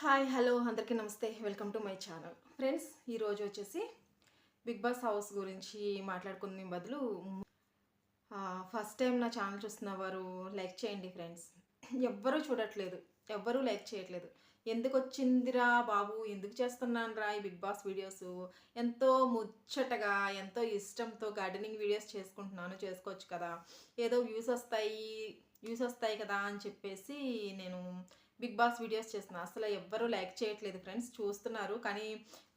Hi hello అందరికీ నమస్తే welcome to my channel friends. ఈరోజు వచ్చేసి బిగ్ బాస్ హౌస్ గురించి మాట్లాడుకునే బదులు ఫస్ట్ టైం నా ఛానల్ చూస్తున్న వారు లైక్ చేయండి ఫ్రెండ్స్. ఎవ్వరూ చూడట్లేదు, ఎవ్వరూ లైక్ చేయట్లేదు. ఎందుకు వచ్చిందిరా బాబు, ఎందుకు చేస్తున్నాను రా ఈ బిగ్ బాస్ వీడియోస్, ఎంతో ముచ్చటగా ఎంతో ఇష్టంతో గార్డెనింగ్ వీడియోస్ చేసుకుంటున్నాను, చేసుకోవచ్చు కదా, ఏదో వ్యూస్ వస్తాయి కదా అని చెప్పేసి నేను బిగ్ బాస్ వీడియోస్ చేస్తున్నా. అసలు ఎవ్వరూ లైక్ చేయట్లేదు ఫ్రెండ్స్. చూస్తున్నారు కానీ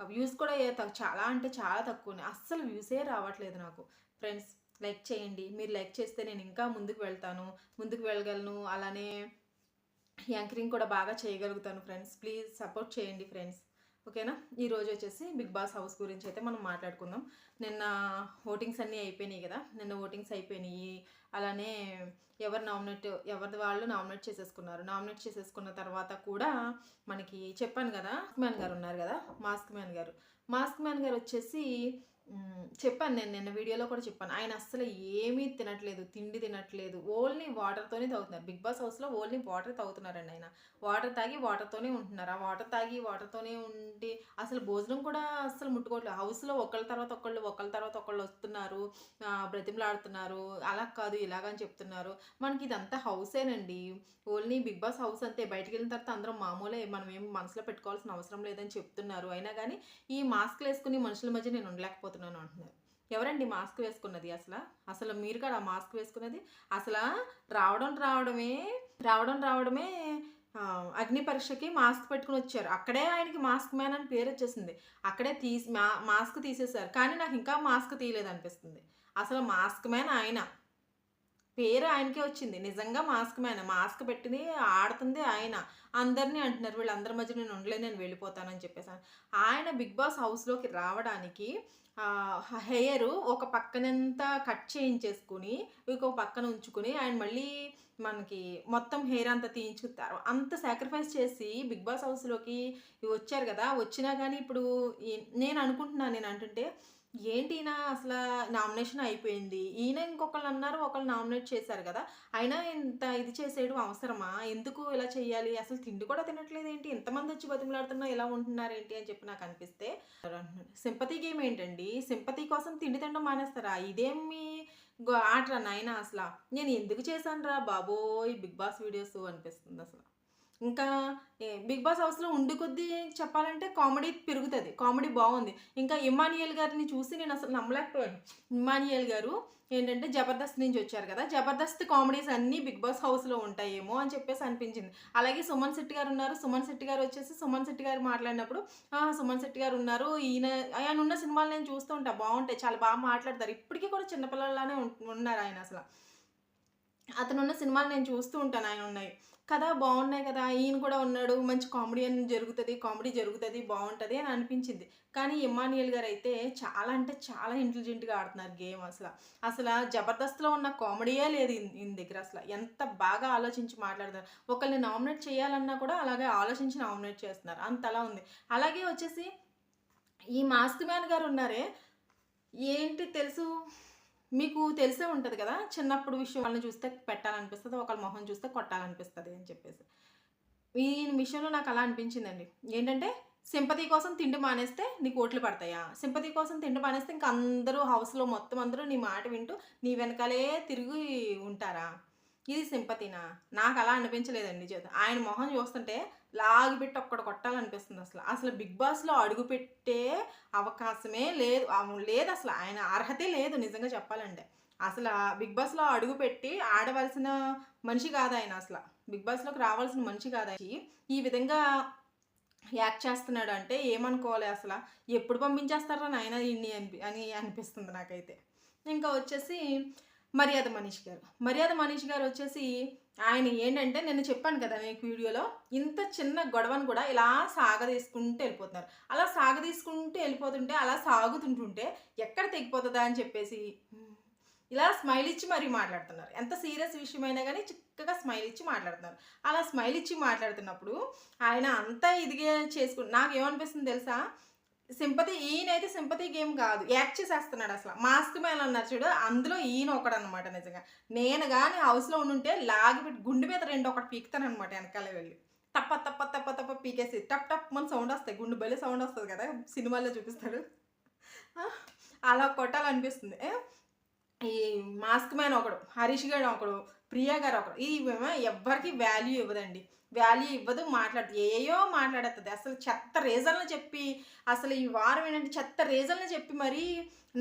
వ్యూస్ కూడా చాలా అంటే చాలా తక్కువ, అస్సలు వ్యూసే రావట్లేదు నాకు. ఫ్రెండ్స్ లైక్ చేయండి, మీరు లైక్ చేస్తే నేను ఇంకా ముందుకు వెళ్ళగలను, అలానే యాంకరింగ్ కూడా బాగా చేయగలుగుతాను. ఫ్రెండ్స్ ప్లీజ్ సపోర్ట్ చేయండి ఫ్రెండ్స్, ఓకేనా. ఈరోజు వచ్చేసి బిగ్ బాస్ హౌస్ గురించి అయితే మనం మాట్లాడుకుందాం. నిన్న ఓటింగ్స్ అన్నీ అయిపోయినాయి కదా, అలానే ఎవరిది వాళ్ళు నామినేట్ చేసేసుకున్న తర్వాత కూడా మనకి చెప్పాను కదా, మాస్క్ మ్యాన్ గారు వచ్చేసి చెప్పాను, నేను నిన్న వీడియోలో కూడా చెప్పాను, ఆయన అస్సలు ఏమీ తినట్లేదు, తిండి తినట్లేదు, ఓన్లీ వాటర్తోనే తాగుతున్నారు. బిగ్ బాస్ హౌస్లో ఓన్లీ వాటర్ తాగుతున్నారండి. ఆయన వాటర్ తాగి వాటర్తోనే ఉంటున్నారు. ఆ వాటర్ తాగి వాటర్తోనే ఉండి అసలు భోజనం కూడా అస్సలు ముట్టుకోవట్లేదు. హౌస్లో ఒకళ్ళ తర్వాత ఒకళ్ళు వస్తున్నారు, బ్రతిమలాడుతున్నారు, అలా కాదు ఇలాగని చెప్తున్నారు. మనకి ఇదంతా హౌసేనండి, ఓన్లీ బిగ్ బాస్ హౌస్ అంతే. బయటికి వెళ్ళిన తర్వాత అందరం మామూలే, మనం ఏం మనసులో పెట్టుకోవాల్సిన అవసరం లేదని చెప్తున్నారు. అయినా కానీ ఈ మాస్క్లు వేసుకుని మనుషుల మధ్య నేను ఉండలేకపోతున్నాను అంటున్నారు. ఎవరండి మాస్క్ వేసుకున్నది? అసలు మీరు కదా మాస్క్ వేసుకున్నది. అసలు రావడమే అగ్ని పరీక్షకి మాస్క్ పెట్టుకుని వచ్చారు. అక్కడే ఆయనకి మాస్క్ మ్యాన్ అని పేరు వచ్చేసింది. అక్కడే మాస్క్ తీసేశారు. కానీ నాకు ఇంకా మాస్క్ తీయలేదు అనిపిస్తుంది. అసలు మాస్క్ మ్యాన్ ఆయన పేరు ఆయనకే వచ్చింది. నిజంగా మాస్క్ మ్యాన్, మాస్క్ పెట్టింది ఆడుతుంది ఆయన. అందరినీ అంటున్నారు వీళ్ళందరి మధ్య నేను ఉండలేను, నేను వెళ్ళిపోతానని చెప్పేసాను. ఆయన బిగ్ బాస్ హౌస్లోకి రావడానికి హెయిర్ ఒక పక్కనంతా కట్ చేయించేసుకుని ఇంకొక పక్కన ఉంచుకుని ఆయన మళ్ళీ మనకి మొత్తం హెయిర్ అంతా తీయించుతారు. అంత సాక్రిఫైస్ చేసి బిగ్ బాస్ హౌస్లోకి వచ్చారు కదా. వచ్చినా కానీ ఇప్పుడు నేను అంటుంటే ఏంటి ఈయన అసలు నామినేషన్ అయిపోయింది, ఈయన ఇంకొకళ్ళు అన్నారు, ఒకళ్ళు నామినేట్ చేశారు కదా, అయినా ఇంత ఇది చేసేయడం అవసరమా, ఎందుకు ఇలా చేయాలి, అసలు తిండి కూడా తినట్లేదు ఏంటి, ఎంతమంది వచ్చి బతిమలాడుతున్నా ఇలా ఉంటున్నారు ఏంటి అని చెప్పి నాకు అనిపిస్తే, సింపతి గేమ్ ఏంటండి, సింపతి కోసం తిండి తినడం మానేస్తారా, ఇదేమి ఆటరా నాయన, అసలు నేను ఎందుకు చేశాను రా బాబోయ్ బిగ్ బాస్ వీడియోస్ అనిపిస్తుంది అసలు. ఇంకా బిగ్ బాస్ హౌస్లో ఉండి కొద్దీ చెప్పాలంటే కామెడీ పెరుగుతుంది, కామెడీ బాగుంది. ఇంకా ఇమ్మాన్యుయల్ గారిని చూసి నేను అసలు నమ్మలేకపోయాను. ఇమ్మాన్యుయల్ గారు ఏంటంటే జబర్దస్త్ నుంచి వచ్చారు కదా, జబర్దస్త్ కామెడీస్ అన్నీ బిగ్ బాస్ హౌస్లో ఉంటాయేమో అని చెప్పేసి అనిపించింది. అలాగే సుమన్ శెట్టి గారు ఉన్నారు. సుమన్ శెట్టి గారు మాట్లాడినప్పుడు సుమన్ శెట్టి గారు ఉన్నారు, ఆయన ఉన్న సినిమాలు నేను చూస్తూ ఉంటాను, బాగుంటాయి, చాలా బాగా మాట్లాడతారు. ఇప్పటికీ కూడా చిన్నపిల్లలానే ఉన్నారు ఆయన. అసలు అతనున్న సినిమాలు నేను చూస్తూ ఉంటాను, ఆయన ఉన్నాయి కదా, బాగున్నాయి కదా, ఈయన కూడా ఉన్నాడు, మంచి కామెడీ జరుగుతుంది బాగుంటుంది అని అనిపించింది. కానీ ఇమ్మాన్యుయల్ గారు అయితే చాలా అంటే చాలా ఇంటెలిజెంట్గా ఆడుతున్నారు గేమ్. అసలు జబర్దస్త్లో ఉన్న కామెడీయే లేదు ఈయన దగ్గర. అసలు ఎంత బాగా ఆలోచించి మాట్లాడతారు. ఒకరిని నామినేట్ చేయాలన్నా కూడా అలాగే ఆలోచించి నామినేట్ చేస్తున్నారు, అంతలా ఉంది. అలాగే వచ్చేసి ఈ మాస్క్ మ్యాన్ గారు ఉన్నారే, ఏంటి తెలుసు మీకు తెలిసే ఉంటుంది కదా, చిన్నప్పుడు విషయం వాళ్ళని చూస్తే పెట్టాలనిపిస్తుంది, ఒకళ్ళ మొహం చూస్తే కొట్టాలనిపిస్తుంది అని చెప్పేసి. ఈ విషయంలో నాకు అలా అనిపించిందండి. ఏంటంటే సింపతి కోసం తిండి మానేస్తే నీకు ఓట్లు పడతాయా, సింపతి కోసం తిండి మానేస్తే ఇంక అందరూ హౌస్లో మొత్తం అందరూ నీ మాట వింటూ నీ వెనకాలే తిరిగి ఉంటారా, ఇది సింపతినా? నాకు అలా అనిపించలేదండి. ఆయన మొహం చూస్తుంటే లాగిపెట్టి ఒక్కడ కొట్టాలనిపిస్తుంది. అసలు బిగ్ బాస్లో అడుగుపెట్టే అవకాశమే లేదు అసలు, ఆయన అర్హతే లేదు నిజంగా చెప్పాలంటే. అసలు బిగ్ బాస్లో అడుగుపెట్టి ఆడవలసిన మనిషి కాదు ఆయన, అసలు బిగ్ బాస్లోకి రావాల్సిన మనిషి కాదు ఆయన. ఈ విధంగా యాక్ట్ చేస్తున్నాడు అంటే ఏమనుకోవాలి, అసలు ఎప్పుడు పంపించేస్తారా నాయన ఇన్ని అని అనిపిస్తుంది నాకైతే. ఇంకా వచ్చేసి మర్యాద మనీష్ గారు వచ్చేసి ఆయన ఏంటంటే నేను చెప్పాను కదా మీకు వీడియోలో, ఇంత చిన్న గొడవను కూడా ఇలా సాగదీసుకుంటూ వెళ్ళిపోతున్నారు. అలా సాగదీసుకుంటూ వెళ్ళిపోతుంటే అలా సాగుతుంటుంటే ఎక్కడ తెగిపోతుందా అని చెప్పేసి ఇలా స్మైల్ ఇచ్చి మరీ మాట్లాడుతున్నారు. ఎంత సీరియస్ విషయమైనా కానీ చక్కగా స్మైల్ ఇచ్చి మాట్లాడుతున్నారు. అలా స్మైల్ ఇచ్చి మాట్లాడుతున్నప్పుడు ఆయన అంతా ఇదిగే నాకు ఏమనిపిస్తుంది తెలుసా, ఈయనైతే సింపతి గేమ్ కాదు, యాక్ట్ చేసేస్తున్నాడు. అసలు మాస్క్ మ్యాన్ అన్నారు చూడు, అందులో ఈయన ఒకడనమాట. నిజంగా నేను కానీ హౌస్లో ఉండుంటే లాగి పెట్టి గుండె మీద 2 ఒకటి పీకుతానమాట వెనకాల వెళ్ళి, తప్ప పీకేసి టప్ టప్ మన సౌండ్ వస్తాయి, గుండు బలి సౌండ్ వస్తుంది కదా సినిమాల్లో చూపిస్తాడు, అలా కొట్టాలనిపిస్తుంది. ఈ మాస్క్ మ్యాన్ ఒకడు, హరీష్ గారు ఒకడు, ప్రియా గారు ఒకడు, ఈమె ఎవ్వరికి వాల్యూ ఇవ్వదండి. వాల్యూ ఇవ్వదు, మాట్లాడుతుంది, ఏయో మాట్లాడుతుంది. అసలు చెత్త రీజన్లు చెప్పి, అసలు ఈ వారం ఏంటంటే చెత్త రీజన్లు చెప్పి మరీ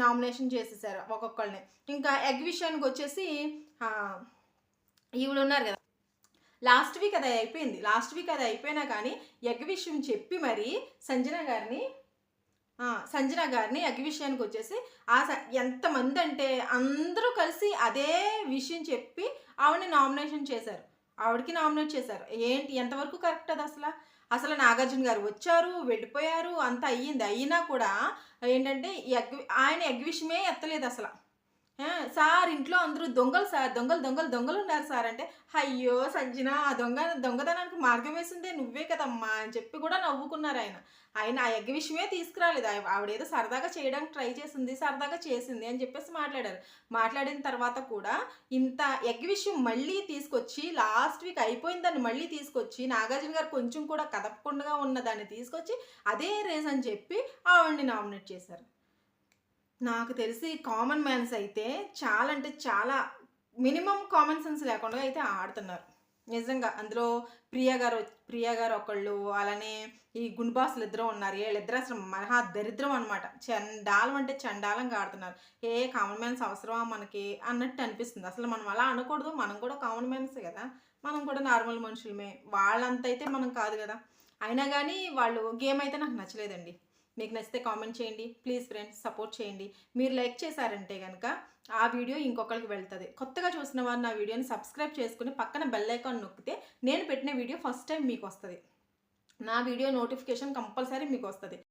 నామినేషన్ చేసేసారు ఒక్కొక్కళ్ళని. ఇంకా ఎగ్ విషయానికి వచ్చేసి ఈవిడ ఉన్నారు కదా, లాస్ట్ వీక్ అది అయిపోయింది. లాస్ట్ వీక్ అది అయిపోయినా కానీ ఎగ్ విషయం చెప్పి మరి సంజన గారిని ఎగ్ విషయానికి వచ్చేసి ఎంతమంది అంటే అందరూ కలిసి అదే విషయం చెప్పి ఆవిడని నామినేషన్ చేశారు, ఆవిడకి నామినేట్ చేశారు. ఏంటి ఎంతవరకు కరెక్ట్ అది? అసలు నాగార్జున గారు వచ్చారు, వెళ్ళిపోయారు, అంత అయ్యింది. అయినా కూడా ఏంటంటే ఆయన ఎగ్ విషయమే ఎత్తలేదు అసలు. సార్ ఇంట్లో అందరూ దొంగలు సార్, దొంగలు ఉన్నారు సార్ అంటే, అయ్యో సంజన, ఆ దొంగతనానికి మార్గం వేసిందే నువ్వే కదమ్మా అని చెప్పి కూడా నవ్వుకున్నారు ఆయన. ఆయన ఆ ఎగ్ విషయమే తీసుకురాలేదు. ఆవిడేదో సరదాగా చేయడానికి ట్రై చేసింది, సరదాగా చేసింది అని చెప్పేసి మాట్లాడారు. మాట్లాడిన తర్వాత కూడా ఇంత ఎగ్ విషయం మళ్ళీ తీసుకొచ్చి, లాస్ట్ వీక్ అయిపోయిన దాన్ని మళ్ళీ తీసుకొచ్చి, నాగార్జున గారు కొంచెం కూడా కదపకుండా ఉన్న దాన్ని తీసుకొచ్చి అదే రీజన్ చెప్పి ఆవిడని నామినేట్ చేశారు. నాకు తెలిసి కామన్ మ్యాన్స్ అయితే చాలా అంటే చాలా మినిమం కామన్ సెన్స్ లేకుండా అయితే ఆడుతున్నారు నిజంగా. అందులో ప్రియా గారు ఒకళ్ళు, అలానే ఈ గుండ్బాసులు ఇద్దరు ఉన్నారు. వీళ్ళిద్దరు అసలు మహా దరిద్రం అనమాట. చండాలం అంటే చండాలంగా ఆడుతున్నారు. కామన్ మ్యాన్స్ అవసరమా మనకి అన్నట్టు అనిపిస్తుంది. అసలు మనం అలా అనకూడదు, మనం కూడా కామన్ మ్యాన్సే కదా, మనం కూడా నార్మల్ మనుషులమే, వాళ్ళంత అయితే మనం కాదు కదా. అయినా కానీ వాళ్ళు గేమ్ అయితే నాకు నచ్చలేదండి. మీకు నచ్చితే కామెంట్ చేయండి ప్లీజ్ ఫ్రెండ్స్, సపోర్ట్ చేయండి. మీరు లైక్ చేశారంటే కనుక ఆ వీడియో ఇంకొకరికి వెళ్తుంది. కొత్తగా చూసిన వారు నా వీడియోని సబ్స్క్రైబ్ చేసుకుని పక్కన బెల్ ఐకాన్ నొక్కితే నేను పెట్టిన వీడియో ఫస్ట్ టైం మీకు వస్తుంది. నా వీడియో నోటిఫికేషన్ కంపల్సరీ మీకు వస్తుంది.